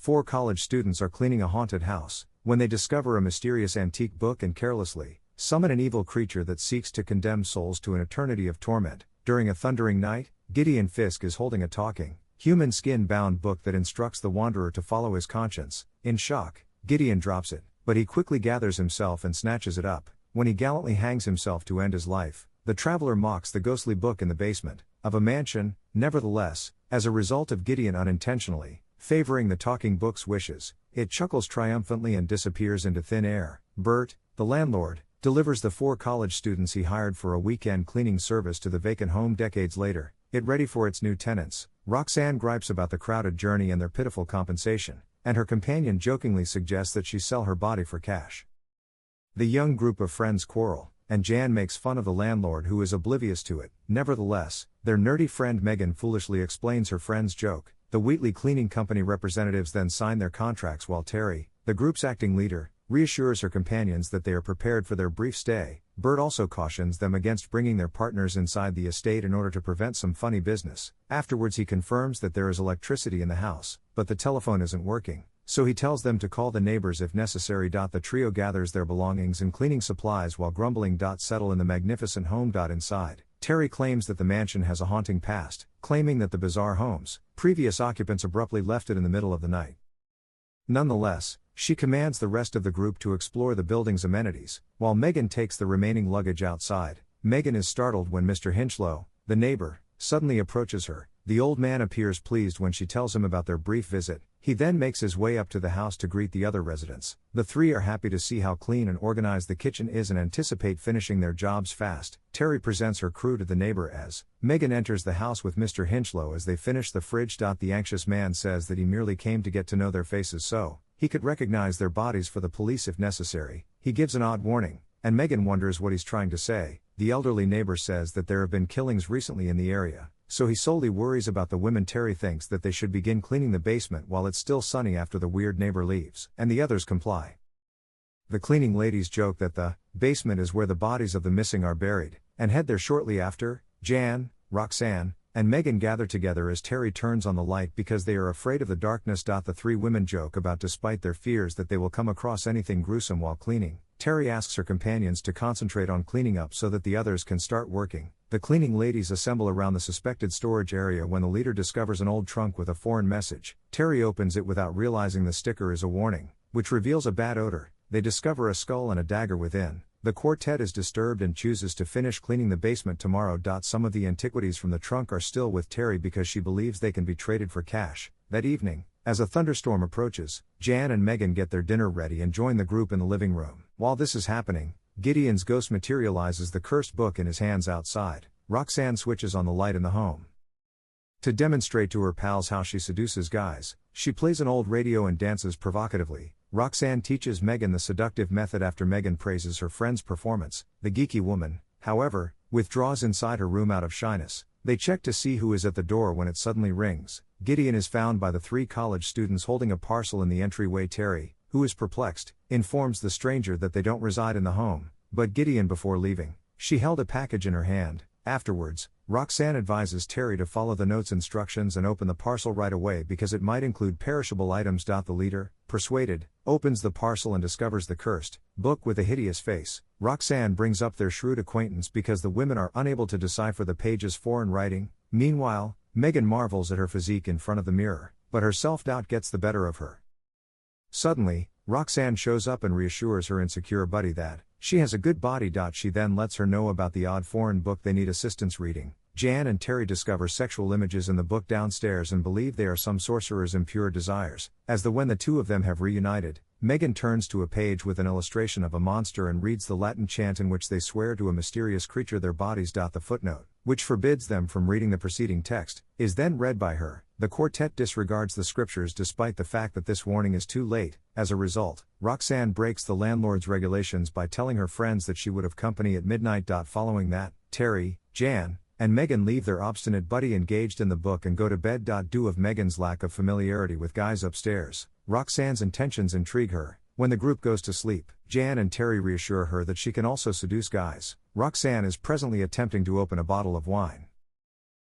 4 college students are cleaning a haunted house, when they discover a mysterious antique book and carelessly summon an evil creature that seeks to condemn souls to an eternity of torment. During a thundering night, Gideon Fisk is holding a talking, human skin-bound book that instructs the wanderer to follow his conscience. In shock, Gideon drops it, but he quickly gathers himself and snatches it up. When he gallantly hangs himself to end his life, the traveler mocks the ghostly book in the basement of a mansion. Nevertheless, as a result of Gideon unintentionally favoring the talking book's wishes, it chuckles triumphantly and disappears into thin air. Bert, the landlord, delivers the 4 college students he hired for a weekend cleaning service to the vacant home decades later, it ready for its new tenants. Roxanne gripes about the crowded journey and their pitiful compensation, and her companion jokingly suggests that she sell her body for cash. The young group of friends quarrel, and Jan makes fun of the landlord who is oblivious to it. Nevertheless, their nerdy friend Megan foolishly explains her friend's joke. The Wheatley Cleaning Company representatives then sign their contracts while Terry, the group's acting leader, reassures her companions that they are prepared for their brief stay. Bert also cautions them against bringing their partners inside the estate in order to prevent some funny business. Afterwards he confirms that there is electricity in the house, but the telephone isn't working, so he tells them to call the neighbors if necessary. The trio gathers their belongings and cleaning supplies while grumbling. Settle in the magnificent home. Inside, Terry claims that the mansion has a haunting past, claiming that the bizarre home's previous occupants abruptly left it in the middle of the night. Nonetheless, she commands the rest of the group to explore the building's amenities, while Megan takes the remaining luggage outside. Megan is startled when Mr. Hinchlow, the neighbor, suddenly approaches her. The old man appears pleased when she tells him about their brief visit. He then makes his way up to the house to greet the other residents. The 3 are happy to see how clean and organized the kitchen is and anticipate finishing their jobs fast. Terry presents her crew to the neighbor as Megan enters the house with Mr. Hinchlow as they finish the fridge. The anxious man says that he merely came to get to know their faces so he could recognize their bodies for the police if necessary. He gives an odd warning, and Megan wonders what he's trying to say. The elderly neighbor says that there have been killings recently in the area, so he solely worries about the women. Terry thinks that they should begin cleaning the basement while it's still sunny after the weird neighbor leaves, and the others comply. The cleaning ladies joke that the basement is where the bodies of the missing are buried, and head there shortly after. Jan, Roxanne, and Megan gather together as Terry turns on the light because they are afraid of the darkness. The 3 women joke about despite their fears that they will come across anything gruesome while cleaning. Terry asks her companions to concentrate on cleaning up so that the others can start working. The cleaning ladies assemble around the suspected storage area when the leader discovers an old trunk with a foreign message. Terry opens it without realizing the sticker is a warning, which reveals a bad odor. They discover a skull and a dagger within. The quartet is disturbed and chooses to finish cleaning the basement tomorrow. Some of the antiquities from the trunk are still with Terry because she believes they can be traded for cash. That evening, as a thunderstorm approaches, Jan and Megan get their dinner ready and join the group in the living room. While this is happening, Gideon's ghost materializes the cursed book in his hands outside. Roxanne switches on the light in the home. To demonstrate to her pals how she seduces guys, she plays an old radio and dances provocatively. Roxanne teaches Megan the seductive method after Megan praises her friend's performance. The geeky woman, however, withdraws inside her room out of shyness. They check to see who is at the door when it suddenly rings. Gideon is found by the 3 college students holding a parcel in the entryway. Terry, who is perplexed, informs the stranger that they don't reside in the home, but Gideon before leaving, she held a package in her hand. Afterwards, Roxanne advises Terry to follow the note's instructions and open the parcel right away because it might include perishable items. The leader, persuaded, opens the parcel and discovers the cursed book with a hideous face. Roxanne brings up their shrewd acquaintance because the women are unable to decipher the page's foreign writing. Meanwhile, Megan marvels at her physique in front of the mirror, but her self-doubt gets the better of her. Suddenly, Roxanne shows up and reassures her insecure buddy that she has a good body. She then lets her know about the odd foreign book they need assistance reading. Jan and Terry discover sexual images in the book downstairs and believe they are some sorcerer's impure desires. When the 2 of them have reunited, Megan turns to a page with an illustration of a monster and reads the Latin chant in which they swear to a mysterious creature their bodies. The footnote, which forbids them from reading the preceding text, is then read by her. The quartet disregards the scriptures despite the fact that this warning is too late. As a result, Roxanne breaks the landlord's regulations by telling her friends that she would have company at midnight. Following that, Terry, Jan, and Megan leave their obstinate buddy engaged in the book and go to bed. Due of Megan's lack of familiarity with guys upstairs, Roxanne's intentions intrigue her. When the group goes to sleep, Jan and Terry reassure her that she can also seduce guys. Roxanne is presently attempting to open a bottle of wine.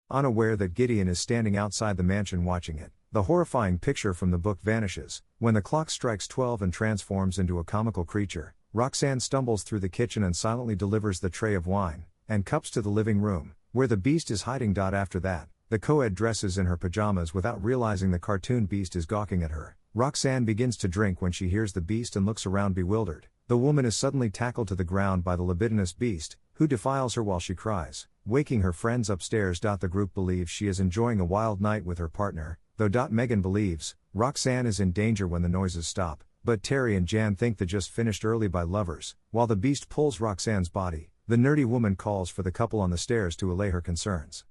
Unaware that Gideon is standing outside the mansion watching it, the horrifying picture from the book vanishes. When the clock strikes 12 and transforms into a comical creature, Roxanne stumbles through the kitchen and silently delivers the tray of wine and cups to the living room, where the beast is hiding. After that, the co-ed dresses in her pajamas without realizing the cartoon beast is gawking at her. Roxanne begins to drink when she hears the beast and looks around bewildered. The woman is suddenly tackled to the ground by the libidinous beast, who defiles her while she cries, waking her friends upstairs. The group believes she is enjoying a wild night with her partner, though Megan believes Roxanne is in danger when the noises stop, but Terry and Jan think they just finished early by lovers. While the beast pulls Roxanne's body, the nerdy woman calls for the couple on the stairs to allay her concerns.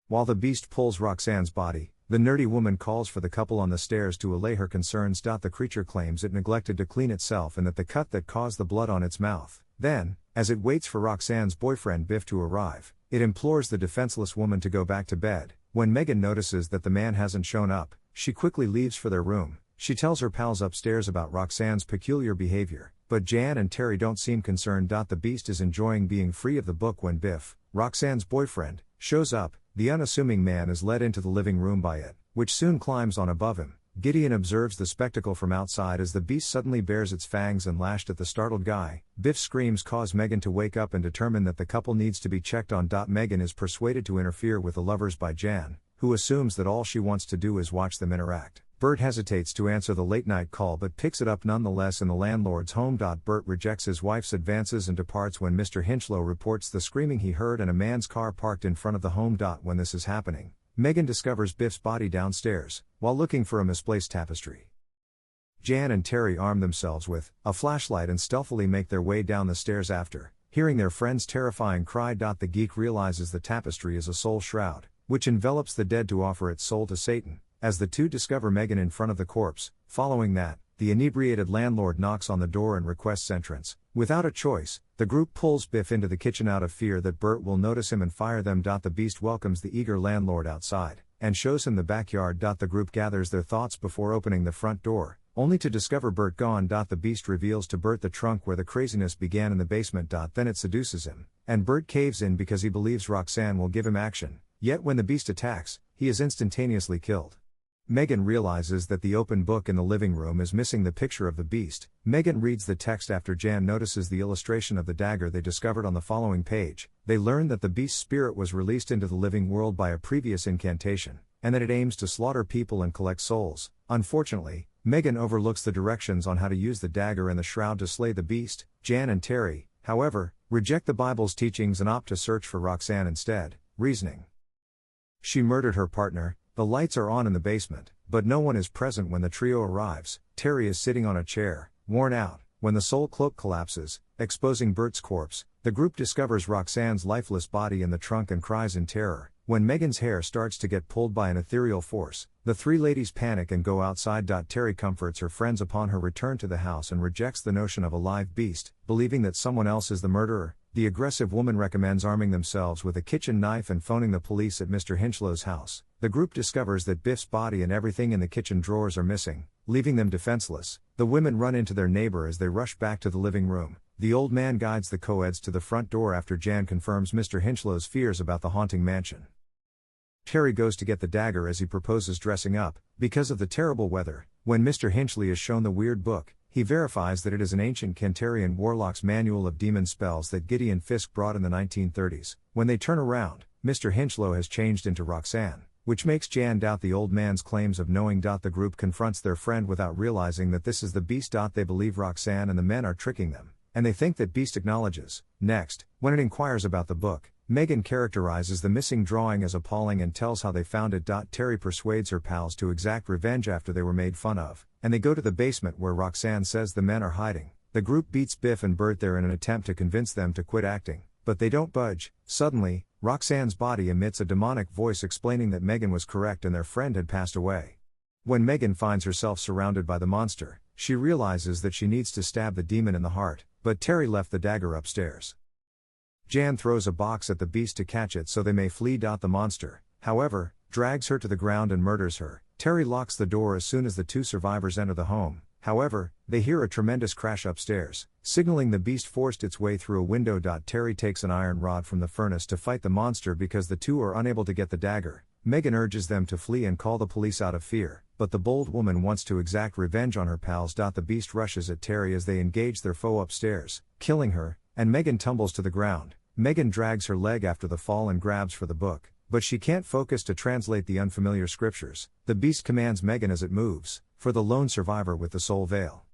While the beast pulls Roxanne's body, the nerdy woman calls for the couple on the stairs to allay her concerns. The creature claims it neglected to clean itself and that the cut that caused the blood on its mouth. Then, as it waits for Roxanne's boyfriend Biff to arrive, it implores the defenseless woman to go back to bed. When Megan notices that the man hasn't shown up, she quickly leaves for their room. She tells her pals upstairs about Roxanne's peculiar behavior, but Jan and Terry don't seem concerned. The beast is enjoying being free of the book when Biff, Roxanne's boyfriend, shows up. The unassuming man is led into the living room by it, which soon climbs on above him. Gideon observes the spectacle from outside as the beast suddenly bares its fangs and lashed at the startled guy. Biff's screams cause Megan to wake up and determine that the couple needs to be checked on. Megan is persuaded to interfere with the lovers by Jan, who assumes that all she wants to do is watch them interact. Bert hesitates to answer the late-night call but picks it up nonetheless in the landlord's home. Bert rejects his wife's advances and departs when Mr. Hinchlow reports the screaming he heard and a man's car parked in front of the home. When this is happening, Megan discovers Biff's body downstairs, while looking for a misplaced tapestry. Jan and Terry arm themselves with a flashlight and stealthily make their way down the stairs after hearing their friend's terrifying cry. The geek realizes the tapestry is a soul shroud, which envelops the dead to offer its soul to Satan. As the two discover Megan in front of the corpse, following that, the inebriated landlord knocks on the door and requests entrance. Without a choice, the group pulls Biff into the kitchen out of fear that Bert will notice him and fire them. The beast welcomes the eager landlord outside, and shows him the backyard. The group gathers their thoughts before opening the front door, only to discover Bert gone. The beast reveals to Bert the trunk where the craziness began in the basement. Then it seduces him, and Bert caves in because he believes Roxanne will give him action. Yet when the beast attacks, he is instantaneously killed. Megan realizes that the open book in the living room is missing the picture of the beast. Megan reads the text after Jan notices the illustration of the dagger they discovered on the following page. They learn that the beast's spirit was released into the living world by a previous incantation, and that it aims to slaughter people and collect souls. Unfortunately, Megan overlooks the directions on how to use the dagger and the shroud to slay the beast. Jan and Terry, however, reject the Bible's teachings and opt to search for Roxanne instead, reasoning she murdered her partner. The lights are on in the basement, but no one is present when the trio arrives. Terry is sitting on a chair, worn out. When the soul cloak collapses, exposing Bert's corpse, the group discovers Roxanne's lifeless body in the trunk and cries in terror. When Megan's hair starts to get pulled by an ethereal force, the three ladies panic and go outside. Terry comforts her friends upon her return to the house and rejects the notion of a live beast, believing that someone else is the murderer. The aggressive woman recommends arming themselves with a kitchen knife and phoning the police at Mr. Hinchlow's house. The group discovers that Biff's body and everything in the kitchen drawers are missing, leaving them defenseless. The women run into their neighbor as they rush back to the living room. The old man guides the co-eds to the front door after Jan confirms Mr. Hinchlow's fears about the haunting mansion. Terry goes to get the dagger as he proposes dressing up, because of the terrible weather. When Mr. Hinchley is shown the weird book, he verifies that it is an ancient Cantarian warlock's manual of demon spells that Gideon Fisk brought in the 1930s. When they turn around, Mr. Hinchlow has changed into Roxanne, which makes Jan doubt the old man's claims of knowing. The group confronts their friend without realizing that this is the beast. They believe Roxanne and the men are tricking them, and they think that beast acknowledges. Next, when it inquires about the book, Megan characterizes the missing drawing as appalling and tells how they found it. Terry persuades her pals to exact revenge after they were made fun of, and they go to the basement where Roxanne says the men are hiding. The group beats Biff and Bert there in an attempt to convince them to quit acting, but they don't budge. Suddenly, Roxanne's body emits a demonic voice explaining that Megan was correct and their friend had passed away. When Megan finds herself surrounded by the monster, she realizes that she needs to stab the demon in the heart, but Terry left the dagger upstairs. Jan throws a box at the beast to catch it so they may flee. The monster, however, drags her to the ground and murders her. Terry locks the door as soon as the two survivors enter the home. However, they hear a tremendous crash upstairs, signaling the beast forced its way through a window. Terry takes an iron rod from the furnace to fight the monster because the two are unable to get the dagger. Megan urges them to flee and call the police out of fear, but the bold woman wants to exact revenge on her pals. The Beast rushes at Terry as they engage their foe upstairs, killing her, and Megan tumbles to the ground. Megan drags her leg after the fall and grabs for the book, but she can't focus to translate the unfamiliar scriptures. The Beast commands Megan as it moves, for the lone survivor with the soul veil.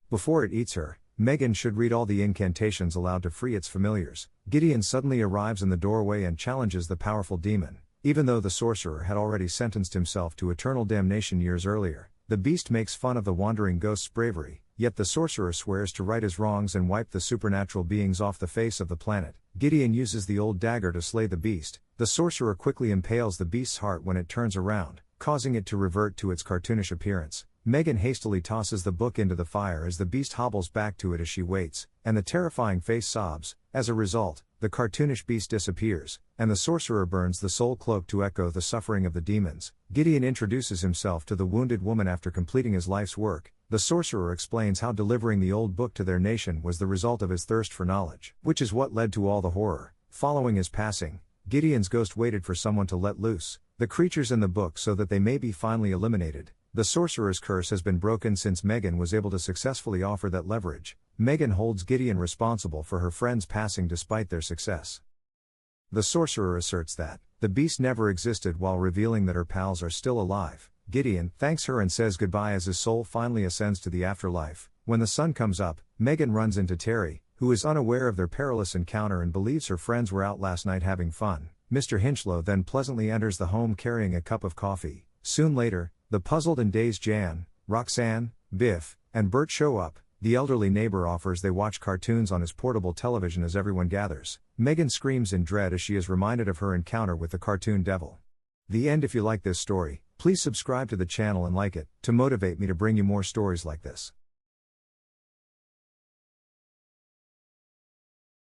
Before it eats her, Megan should read all the incantations allowed to free its familiars. Gideon suddenly arrives in the doorway and challenges the powerful demon. Even though the sorcerer had already sentenced himself to eternal damnation years earlier, the Beast makes fun of the wandering ghost's bravery, yet the sorcerer swears to right his wrongs and wipe the supernatural beings off the face of the planet. Gideon uses the old dagger to slay the Beast. The sorcerer quickly impales the Beast's heart when it turns around, causing it to revert to its cartoonish appearance. Megan hastily tosses the book into the fire as the Beast hobbles back to it as she waits, and the terrifying face sobs. As a result, the cartoonish beast disappears, and the sorcerer burns the soul cloak to echo the suffering of the demons. Gideon introduces himself to the wounded woman after completing his life's work. The sorcerer explains how delivering the old book to their nation was the result of his thirst for knowledge, which is what led to all the horror. Following his passing, Gideon's ghost waited for someone to let loose the creatures in the book so that they may be finally eliminated. The sorcerer's curse has been broken since Megan was able to successfully offer that leverage. Megan holds Gideon responsible for her friend's passing despite their success. The sorcerer asserts that the Beast never existed while revealing that her pals are still alive. Gideon thanks her and says goodbye as his soul finally ascends to the afterlife. When the sun comes up, Megan runs into Terry, who is unaware of their perilous encounter and believes her friends were out last night having fun. Mr. Hinchlow then pleasantly enters the home carrying a cup of coffee. Soon later, the puzzled and dazed Jan, Roxanne, Biff, and Bert show up. The elderly neighbor offers they watch cartoons on his portable television as everyone gathers. Megan screams in dread as she is reminded of her encounter with the cartoon devil. The end. If you like this story, please subscribe to the channel and like it, to motivate me to bring you more stories like this.